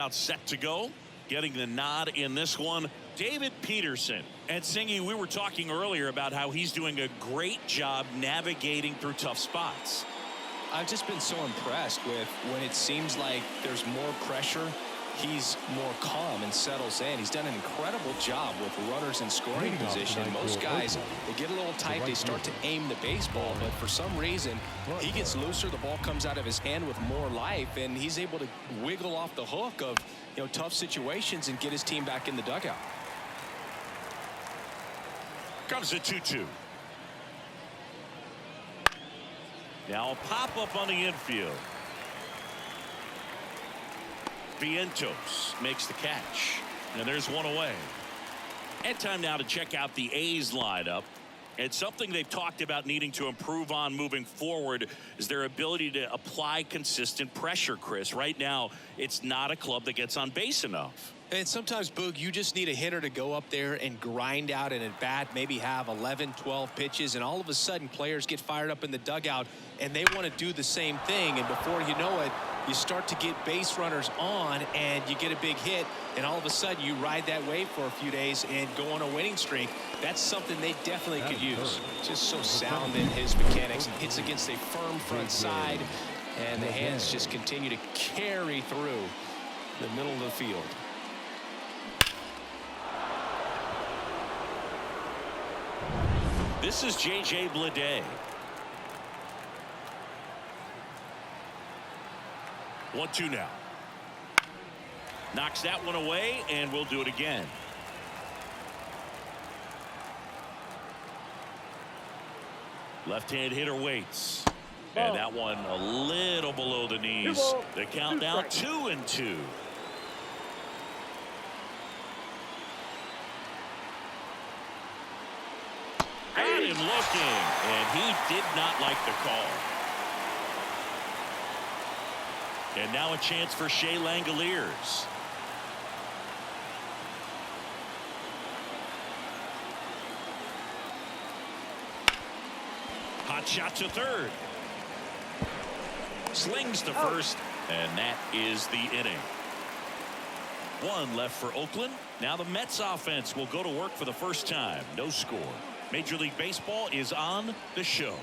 Out set to go. Getting the nod in this one, David Peterson. And Singy, we were talking earlier about how he's doing a great job navigating through tough spots. I've just been so impressed with when it seems like there's more pressure, he's more calm and settles in. He's done an incredible job with runners in scoring position. Most guys, they get a little tight, they start to aim the baseball, but for some reason, he gets looser, the ball comes out of his hand with more life, and he's able to wiggle off the hook of, tough situations and get his team back in the dugout. Comes a 2-2. Now a pop-up on the infield. Vientos makes the catch. And there's one away. And time now to check out the A's lineup. It's something they've talked about needing to improve on moving forward is their ability to apply consistent pressure, Chris. Right now, it's not a club that gets on base enough. And sometimes, Boog, you just need a hitter to go up there and grind out an at-bat, maybe have 11, 12 pitches, and all of a sudden players get fired up in the dugout, and they want to do the same thing. And before you know it, you start to get base runners on, and you get a big hit, and all of a sudden you ride that wave for a few days and go on a winning streak. That's something they definitely could use. Just so sound in his mechanics. Hits against a firm front side, and the hands just continue to carry through the middle of the field. This is J.J. Bleday. 1-2 now. Knocks that one away, and we'll do it again. Left-hand hitter waits. And that one a little below the knees. The count now 2-2. Got him looking, and he did not like the call. And now a chance for Shea Langoliers. Hot shot to third. Slings to first, and that is the inning. One left for Oakland. Now the Mets offense will go to work for the first time. No score. Major League Baseball is on the show.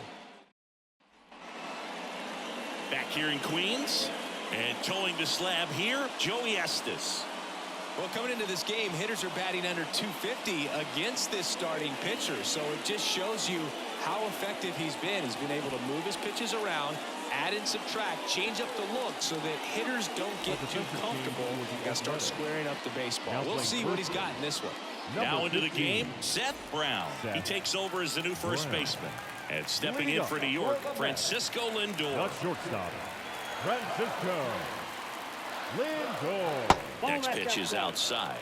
Back here in Queens. And towing the slab here, Joey Estes. Well, coming into this game, hitters are batting under 250 against this starting pitcher. So it just shows you how effective he's been. He's been able to move his pitches around, add and subtract, change up the look so that hitters don't get too comfortable and start squaring up the baseball. We'll see what he's got in this one. Now into the game, Seth Brown. He takes over as the new first baseman. And stepping in for New York, Francisco Lindor. Shortstop, Francisco Lindor. Next pitch is outside.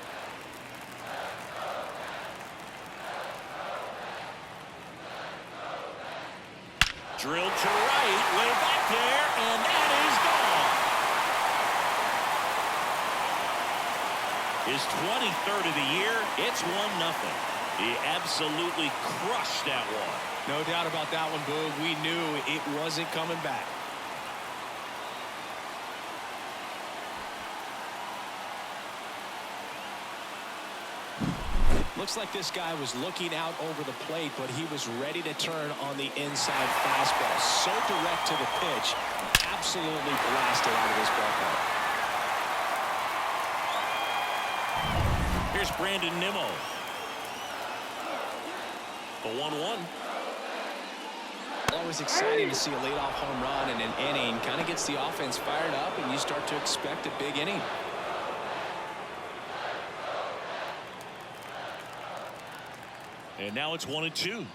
Drilled to right, way back there, and that is gone. His 23rd of the year. It's 1-0. He absolutely crushed that one. No doubt about that one, Boog. We knew it wasn't coming back. Looks like this guy was looking out over the plate, but he was ready to turn on the inside fastball. So direct to the pitch, absolutely blasted out of this ballpark. Here's Brandon Nimmo. The 1-1. Always exciting to see a leadoff home run in an inning. Kind of gets the offense fired up, and you start to expect a big inning. And now it's 1-2.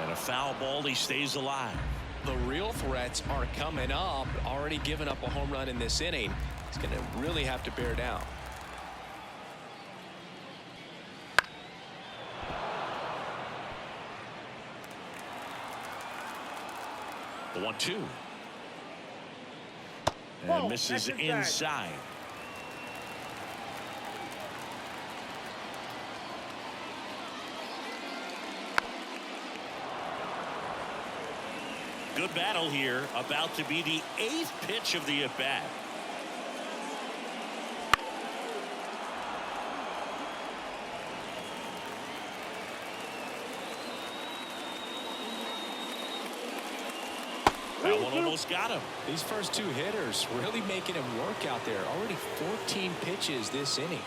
And a foul ball. He stays alive. The real threats are coming up. Already given up a home run in this inning. He's going to really have to bear down. The 1-2. And misses inside. Good battle here. About to be the 8th pitch of the at-bat. That one almost got him. These first two hitters really making him work out there. Already 14 pitches this inning.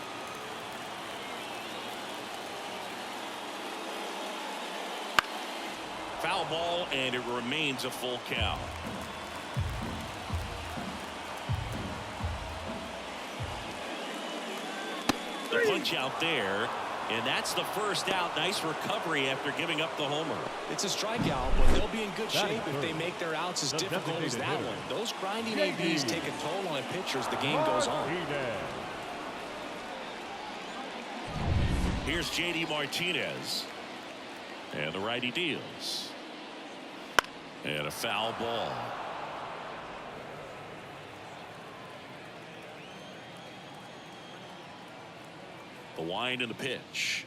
Foul ball, and it remains a full count. The punch out there, and that's the first out. Nice recovery after giving up the homer. It's a strikeout, but they'll be in good shape if they make their outs as difficult as that one. Those grinding ABs take a toll on a pitcher as the game goes on. Here's J.D. Martinez, and the righty deals, and a foul ball. The wind and the pitch.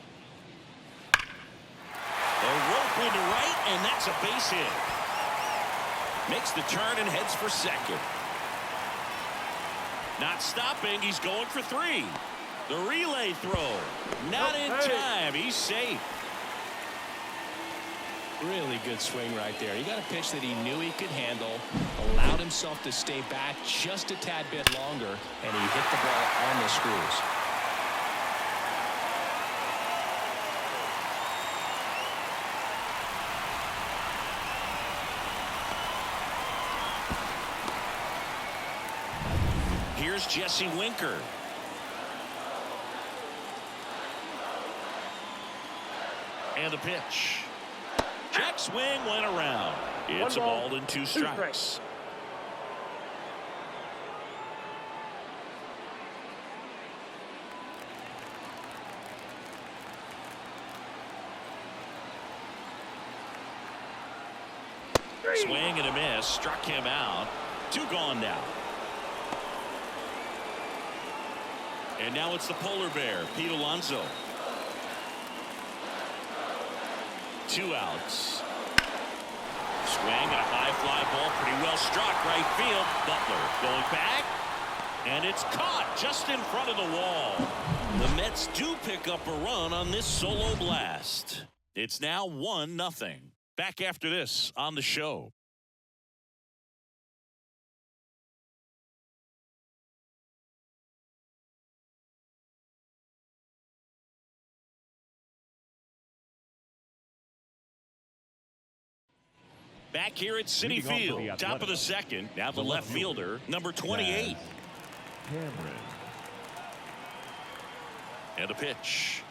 A rope into right, and that's a base hit. Makes the turn and heads for second. Not stopping. He's going for three. The relay throw. Not in time. He's safe. Really good swing right there. He got a pitch that he knew he could handle, allowed himself to stay back just a tad bit longer, and he hit the ball on the screws. Here's Jesse Winker. And the pitch. Check swing went around. It's a ball and two strikes. Swing and a miss. Struck him out. Two gone now. And now it's the polar bear, Pete Alonso. Two outs. Swing and a high fly ball, pretty well struck right field. Butler going back, and it's caught just in front of the wall. The Mets do pick up a run on this solo blast. It's now 1-0. Back after this on the show. Back here at Citi Field, top of the second. Now the left fielder, number 28. Cameron. And a pitch.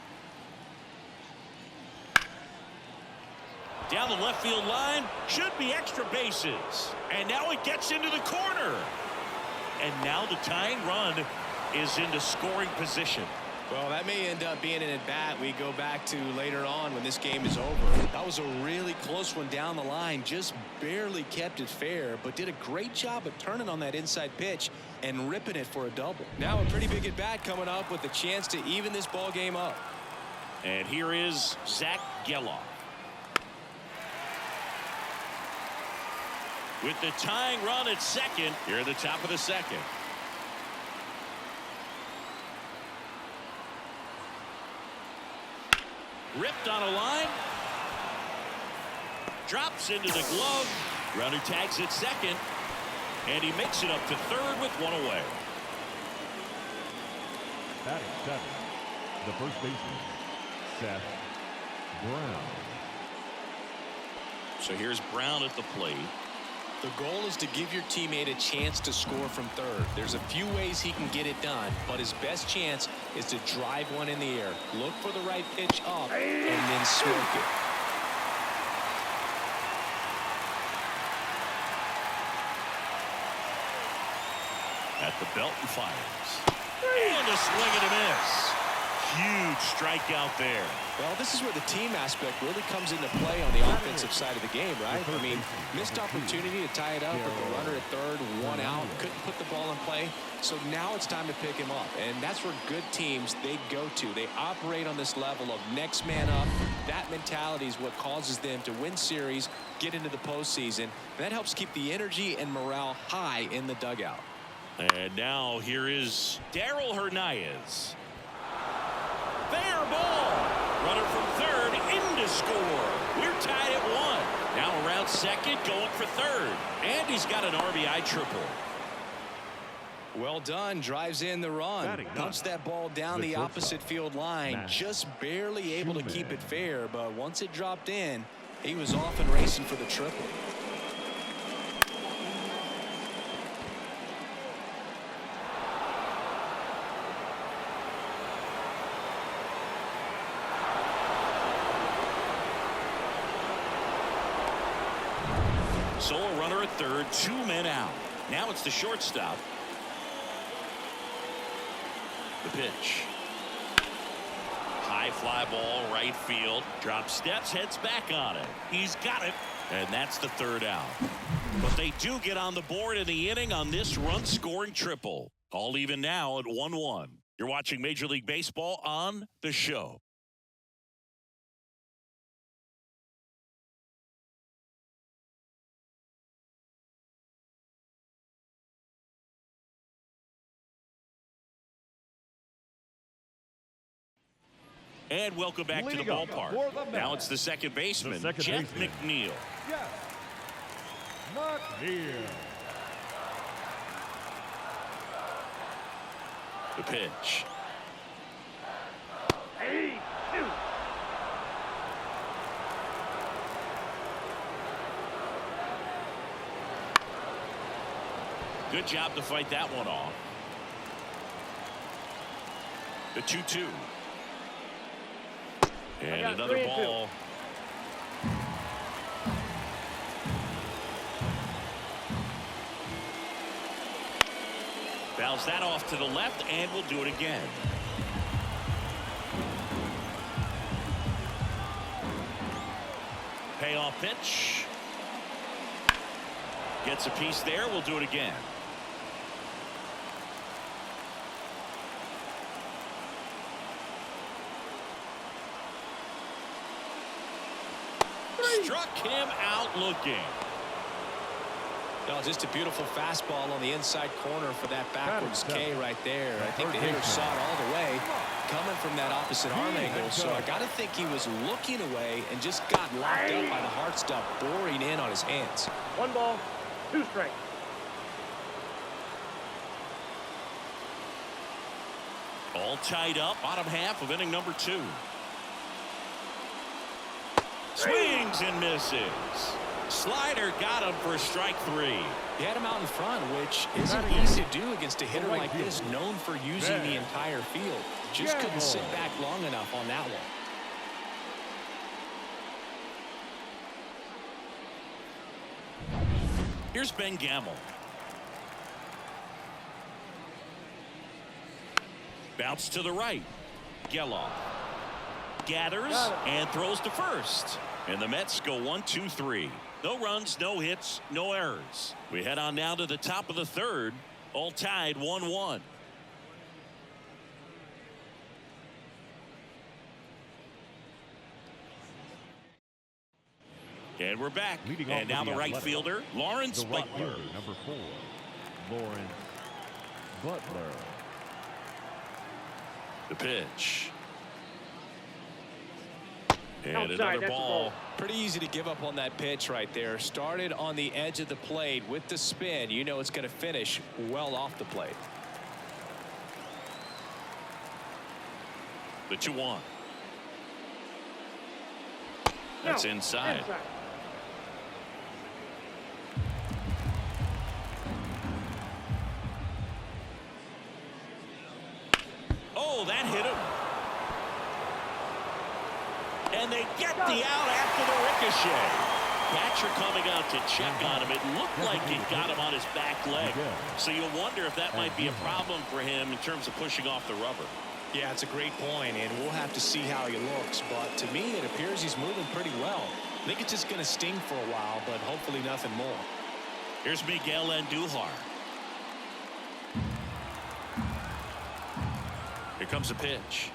Down the left field line, should be extra bases. And now it gets into the corner. And now the tying run is into scoring position. Well, that may end up being an at-bat we go back to later on when this game is over. That was a really close one down the line. Just barely kept it fair, but did a great job of turning on that inside pitch and ripping it for a double. Now a pretty big at-bat coming up with a chance to even this ball game up. And here is Zach Geloff. With the tying run at second, here at the top of the second. Ripped on a line. Drops into the glove. Runner tags at second. And he makes it up to third with one away. Batting seven, the first baseman, Seth Brown. So here's Brown at the plate. The goal is to give your teammate a chance to score from third. There's a few ways he can get it done, but his best chance is to drive one in the air. Look for the right pitch up and then smoke it. At the belt and fires. And a swing and a miss. Huge strikeout there. Well, this is where the team aspect really comes into play on the offensive side of the game, right? I mean, missed opportunity to tie it up with the runner at third, one out, couldn't put the ball in play. So now it's time to pick him up, and that's where good teams, they go to. They operate on this level of next man up. That mentality is what causes them to win series, get into the postseason. That helps keep the energy and morale high in the dugout. And now here is Darryl Hernandez. Fair ball. Runner from third in to score. We're tied at 1. Now around second, going for third. And he's got an RBI triple. Well done. Drives in the run. Punched that ball down the opposite field line. Just barely able to keep it fair, but once it dropped in, he was off and racing for the triple. Sole runner at third, 2 men out. Now it's the shortstop. The pitch. High fly ball, right field. Drops steps, heads back on it. He's got it. And that's the third out. But they do get on the board in the inning on this run-scoring triple. All even now at 1-1. You're watching Major League Baseball on The Show. And welcome back to the ballpark. Now it's the second baseman, Jeff McNeil. The pitch. Good job to fight that one off. The 2-2. And another ball. Fouls that off to the left, and we'll do it again. Payoff pitch. Gets a piece there. We'll do it again. Struck him out looking. No, just a beautiful fastball on the inside corner for that backwards K right there. I think the hitter saw it all the way coming from that opposite arm angle. So I got to think he was looking away and just got locked up by the hard stuff boring in on his hands. 1 ball, 2 strikes. All tied up, bottom half of inning number 2. Swings and misses. Slider got him for strike 3. He had him out in front, which isn't easy to do against a hitter like this, known for using the entire field. Just couldn't sit back long enough on that one. Here's Ben Gamble. Bounce to the right. Geloff gathers and throws to first. And the Mets go 1-2-3. No runs, no hits, no errors. We head on now to the top of the third. All tied 1-1. And we're back. And now the right fielder, Lawrence Butler. Number 4, Lawrence Butler. The pitch. And Outside, another ball. Pretty easy to give up on that pitch right there. Started on the edge of the plate with the spin. You know it's going to finish well off the plate. The 2-1. That's inside. Oh, that hit him. And they get the out after the ricochet. Catcher coming out to check on him. It looked like it got him on his back leg. So you wonder if that might be a problem for him in terms of pushing off the rubber. Yeah, it's a great point, and we'll have to see how he looks. But to me, it appears he's moving pretty well. I think it's just going to sting for a while, but hopefully nothing more. Here's Miguel Andujar. Here comes a pitch.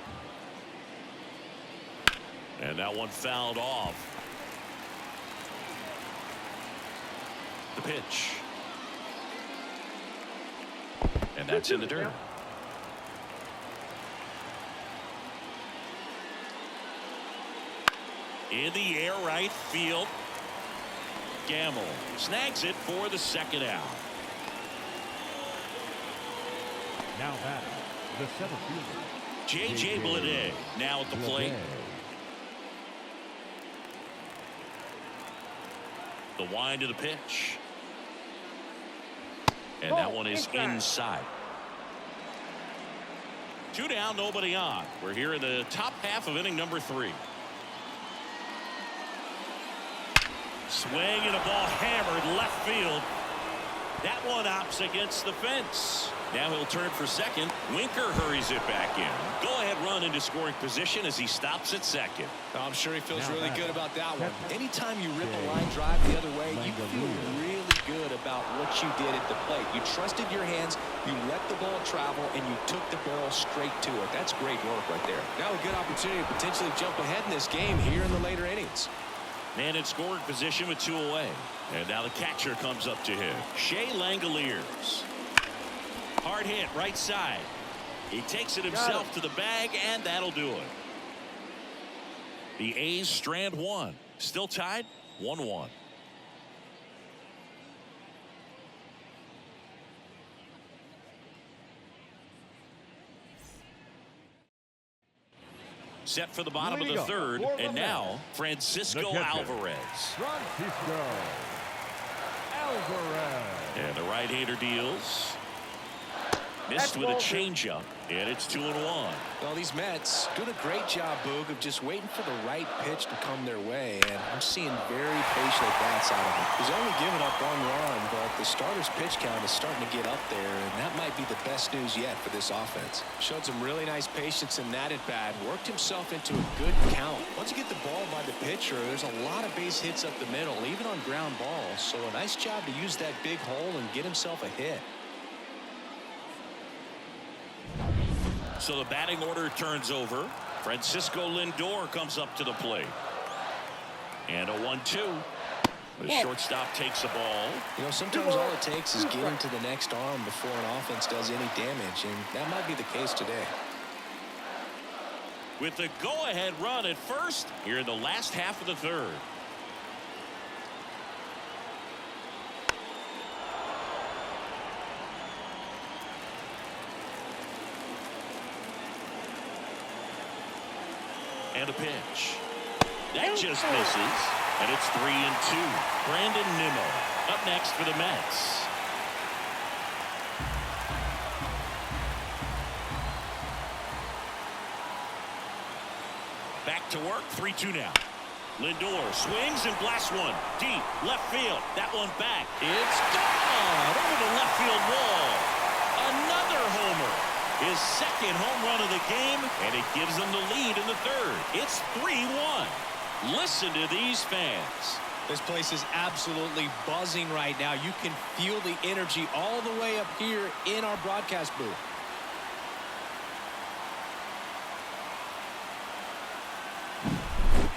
And that one fouled off. The pitch. And that's in the dirt. In the air, right field. Gamble snags it for the second out. Now batting, the center fielder, J.J. Bleday now at the plate. The wind of the pitch. And that one is inside. 2 down, nobody on. We're here in the top half of inning number 3. Swing and a ball hammered left field. That one opts against the fence. Now he'll turn for second. Winker hurries it back in. Go-ahead run into scoring position as he stops at second. I'm sure he feels really good about that one. Anytime you rip a line drive the other way, you feel really good about what you did at the plate. You trusted your hands, you let the ball travel, and you took the barrel straight to it. That's great work right there. Now a good opportunity to potentially jump ahead in this game here in the later innings. Man in scoring position with 2 away. And now the catcher comes up to him. Shea Langoliers. Hard hit right side. He takes it himself to the bag, and that'll do it. The A's strand 1. Still tied 1-1. Set for the bottom of the third, and now Francisco Alvarez. Francisco Alvarez. And the right-hander deals. Missed with a changeup, and it's 2-1. Well, these Mets doing a great job, Boog, of just waiting for the right pitch to come their way, and I'm seeing very patient at-bats out of him. He's only given up 1 run, but the starter's pitch count is starting to get up there, and that might be the best news yet for this offense. Showed some really nice patience in that at-bat, worked himself into a good count. Once you get the ball by the pitcher, there's a lot of base hits up the middle, even on ground balls, so a nice job to use that big hole and get himself a hit. So the batting order turns over. Francisco Lindor comes up to the plate. And a 1-2. The shortstop takes the ball. You know, sometimes all it takes is getting to the next arm before an offense does any damage, and that might be the case today. With the go-ahead run at first here in the last half of the third. And a pitch. That just misses. And it's 3-2. Brandon Nimmo up next for the Mets. Back to work. 3-2 now. Lindor swings and blasts one deep left field. That one back. It's gone over the left field wall. Another homer. His second home run of the game, and it gives them the lead in the third. It's 3-1. Listen to these fans. This place is absolutely buzzing right now. You can feel the energy all the way up here in our broadcast booth.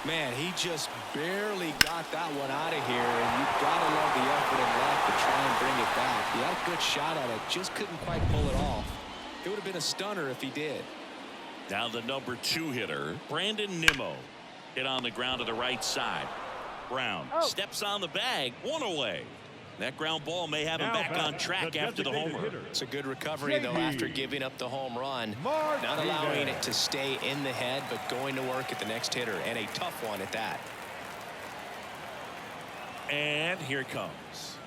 Man, he just barely got that one out of here, and you've got to love the effort and left to try and bring it back. He had a good shot at it, just couldn't quite pull it off. It would have been a stunner if he did. Now the number 2 hitter, Brandon Nimmo, hit on the ground to the right side. Brown steps on the bag, 1 away. That ground ball may have him back on track after the homer. It's a good recovery, though, after giving up the home run. Not allowing it to stay in the head, but going to work at the next hitter, and a tough one at that. And here it comes.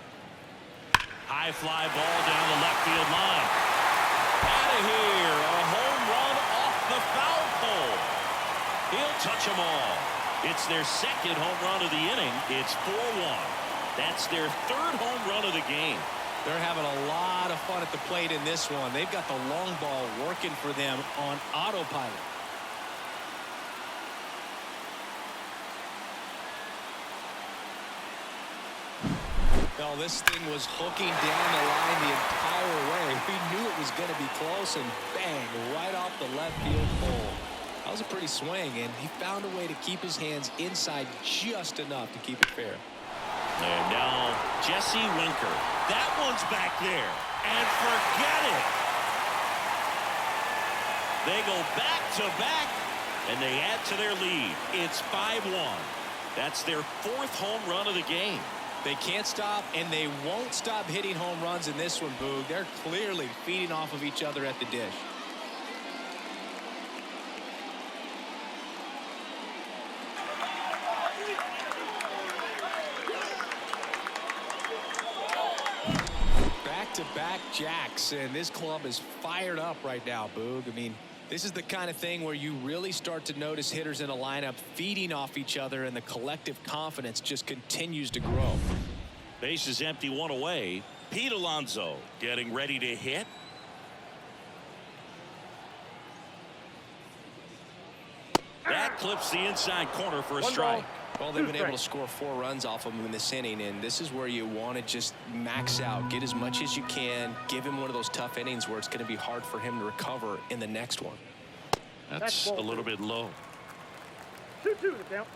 High fly ball down the left field line. Out of here, a home run off the foul pole. He'll touch them all. It's their second home run of the inning. It's 4-1. That's their third home run of the game. They're having a lot of fun at the plate in this one. They've got the long ball working for them on autopilot. Well, this thing was hooking down the line the entire way. We knew it was going to be close, and bang, right off the left field pole. That was a pretty swing, and he found a way to keep his hands inside just enough to keep it fair. And now Jesse Winker. That one's back there. And forget it. They go back to back, and they add to their lead. It's 5-1. That's their 4th home run of the game. They can't stop, and they won't stop hitting home runs in this one, Boog. They're clearly feeding off of each other at the dish. Back-to-back jacks, and this club is fired up right now, Boog. I mean, this is the kind of thing where you really start to notice hitters in a lineup feeding off each other, and the collective confidence just continues to grow. Base is empty, one away. Pete Alonso getting ready to hit. That clips the inside corner for a strike. Well, they've been able to score 4 runs off of him in this inning, and this is where you want to just max out, get as much as you can, give him one of those tough innings where it's going to be hard for him to recover in the next one. That's a little bit low. 2-2 to count.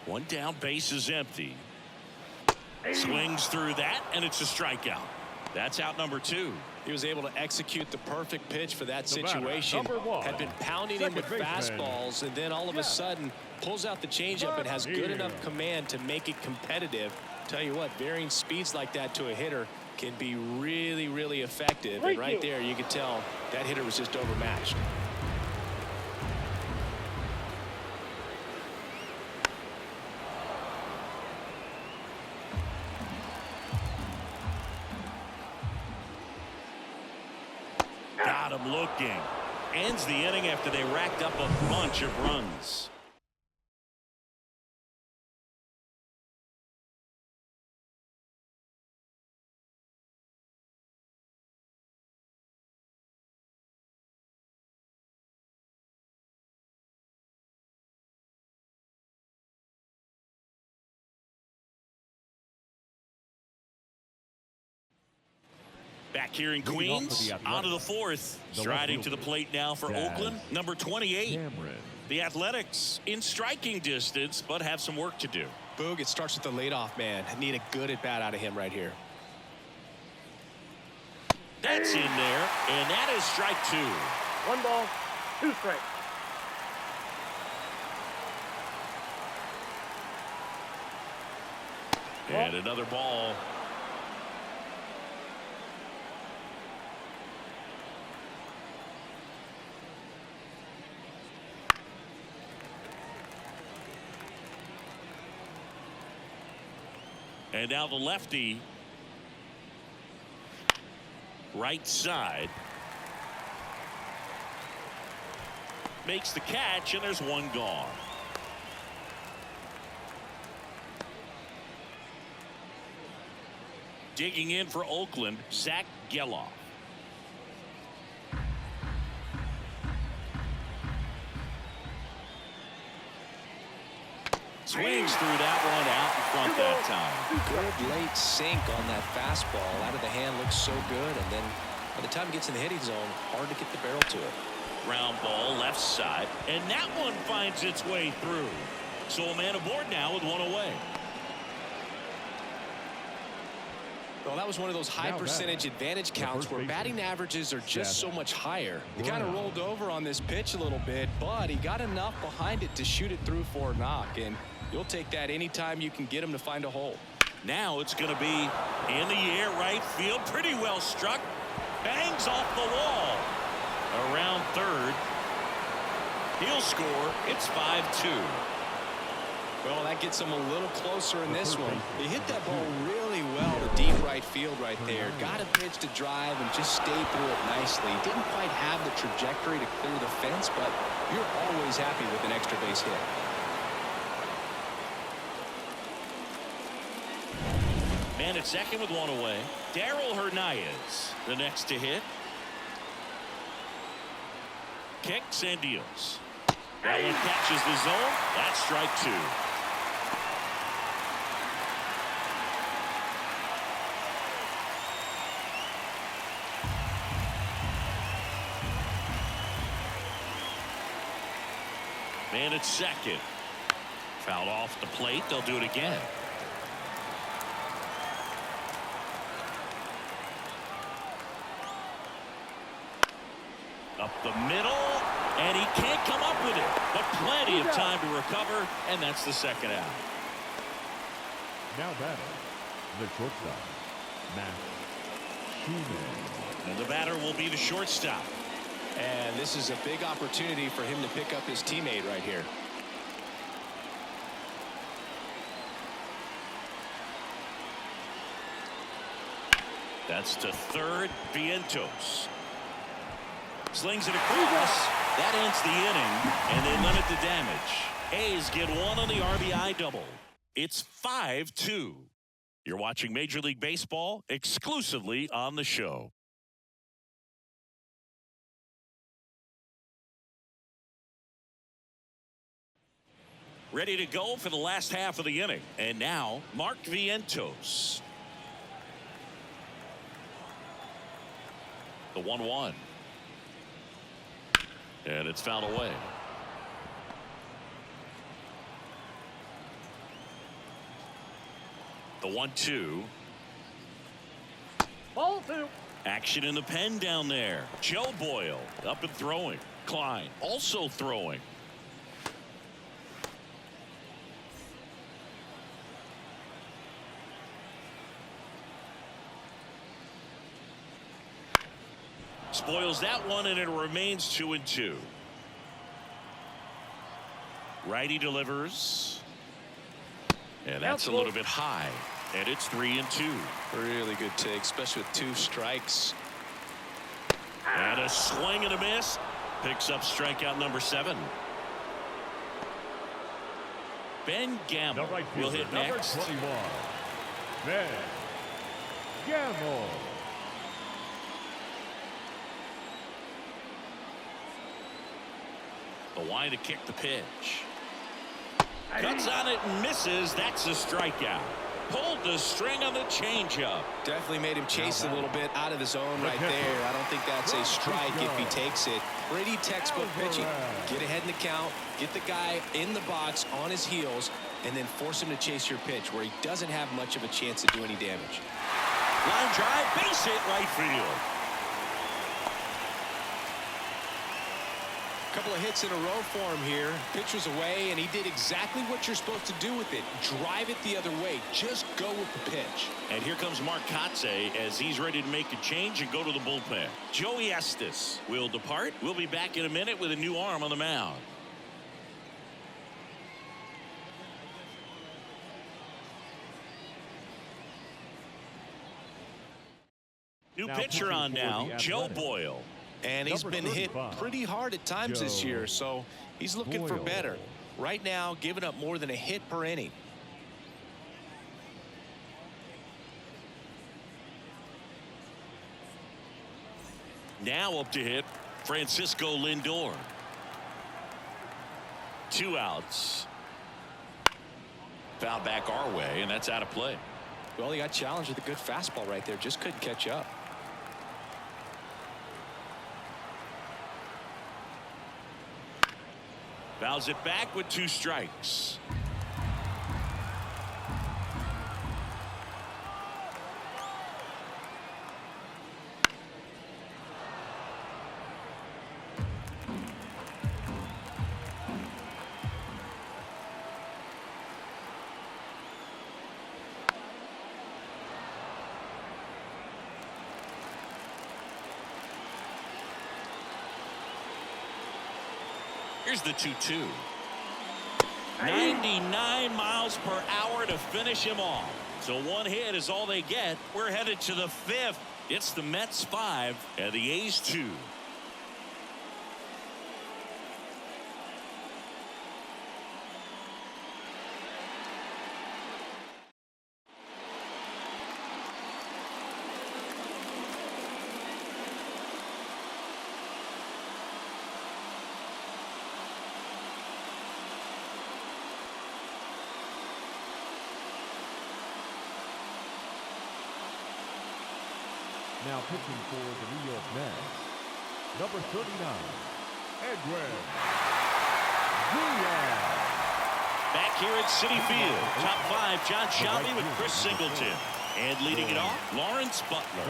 One down, base is empty. Swings through that, and it's a strikeout. That's out number 2. He was able to execute the perfect pitch for that situation. Had been pounding him with fastballs, and then all of a sudden pulls out the changeup and has good enough command to make it competitive. Tell you what, varying speeds like that to a hitter can be really, really effective. And right there, you could tell that hitter was just overmatched. Got him looking. Ends the inning after they racked up a bunch of runs. Back here in Queens, on to the 4th. Striding to the plate now for Oakland, number 28. The Athletics in striking distance, but have some work to do. Boog, it starts with the leadoff man. I need a good at-bat out of him right here. That's in there, and that is strike 2. 1 ball, 2 strikes. And another ball. And now the lefty. Right side. Makes the catch, and there's one gone. Digging in for Oakland, Zach Geloff. Swings through that one out in front that time. Good late sink on that fastball. Out of the hand looks so good, and then by the time it gets in the hitting zone, hard to get the barrel to it. Ground ball left side, and that one finds its way through. So a man aboard now with one away. Well, that was one of those high percentage advantage counts where batting averages are just so much higher. He kind of rolled over on this pitch a little bit, but he got enough behind it to shoot it through for a knock, and you'll take that anytime you can get him to find a hole. Now it's going to be in the air right field. Pretty well struck. Bangs off the wall. Around third. He'll score. It's 5-2. Well, that gets him a little closer in this one. He hit that ball really well to deep right field right there. Got a pitch to drive and just stayed through it nicely. Didn't quite have the trajectory to clear the fence, but you're always happy with an extra base hit. Man at second with one away. Darryl Hernandez, the next to hit. Kicks and deals. That one catches the zone. That's strike 2. Man at second. Fouled off the plate. They'll do it again. the middle, and he can't come up with it. But plenty of time to recover, and that's the second out. Now batting, the shortstop, Matt Schumann. And the batter will be the shortstop. And this is a big opportunity for him to pick up his teammate right here. That's to third, Vientos. Slings it across. That ends the inning, and they limit the damage. A's get one on the RBI double. It's 5-2. You're watching Major League Baseball exclusively on the show. Ready to go for the last half of the inning. And now, Mark Vientos. The 1-1. And it's fouled away. The 1-2. Ball 2. Action in the pen down there. Joe Boyle up and throwing. Klein also throwing. Spoils that one, and it remains 2-2. Righty delivers. And that's a little bit high. And it's 3-2. Really good take, especially with 2 strikes. And a swing and a miss. Picks up strikeout number 7. Ben Gamble will hit number next. 21. Ben Gamble. The line to kick the pitch. Cuts on it and misses. That's a strikeout. Pulled the string on the changeup. Definitely made him chase a little bit out of the zone right there. I don't think that's a strike if he takes it. Pretty textbook pitching. Get ahead in the count, get the guy in the box on his heels, and then force him to chase your pitch where he doesn't have much of a chance to do any damage. Line drive, base hit right field. Couple of hits in a row for him here. Pitch was away, and he did exactly what you're supposed to do with it. Drive it the other way. Just go with the pitch. And here comes Mark Kotsay as he's ready to make a change and go to the bullpen. Joey Estes will depart. We'll be back in a minute with a new arm on the mound. New pitcher on now, Joe Boyle. And he's been hit pretty hard at times this year, so he's looking for better. Right now, giving up more than a hit per inning. Now up to hit, Francisco Lindor. 2 outs. Foul back our way, and that's out of play. Well, he got challenged with a good fastball right there. Just couldn't catch up. Fouls it back with 2 strikes. Here's the 2-2. 99 miles per hour to finish him off. So 1 hit is all they get. We're headed to the 5th. It's the Mets 5 and the A's 2. Now pitching for the New York Mets, number 39, Edwin Diaz. Back here at Citi Field, top 5, John Shelby with Chris Singleton. And leading it off, Lawrence Butler.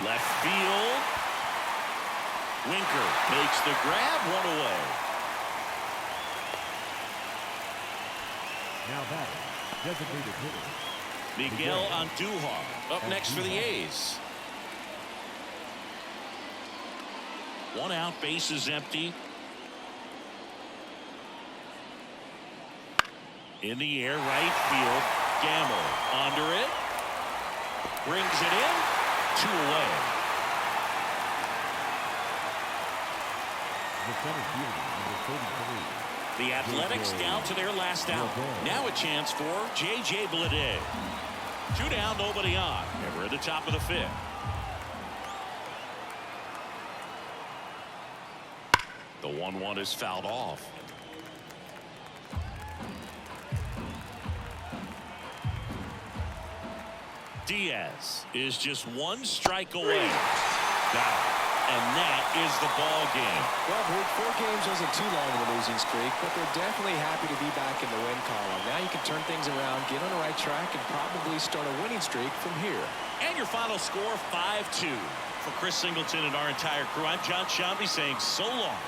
Left field. Winker makes the grab, one away. Now that designated hitter. Miguel Andujar up next for the A's. 1 out, bases empty. In the air, right field. Gamble under it. Brings it in. 2 away. The center fielder, number 33. The Athletics down to their last out. Now a chance for J.J. Bleday. 2 down, nobody on. And we're at the top of the 5th. The 1-1 is fouled off. Diaz is just 1 strike away. Down. And that is the ball game. Well, Bruce, 4 games wasn't too long of a losing streak, but they're definitely happy to be back in the win column. Now you can turn things around, get on the right track, and probably start a winning streak from here. And your final score, 5-2. For Chris Singleton and our entire crew, I'm John Shambi saying so long.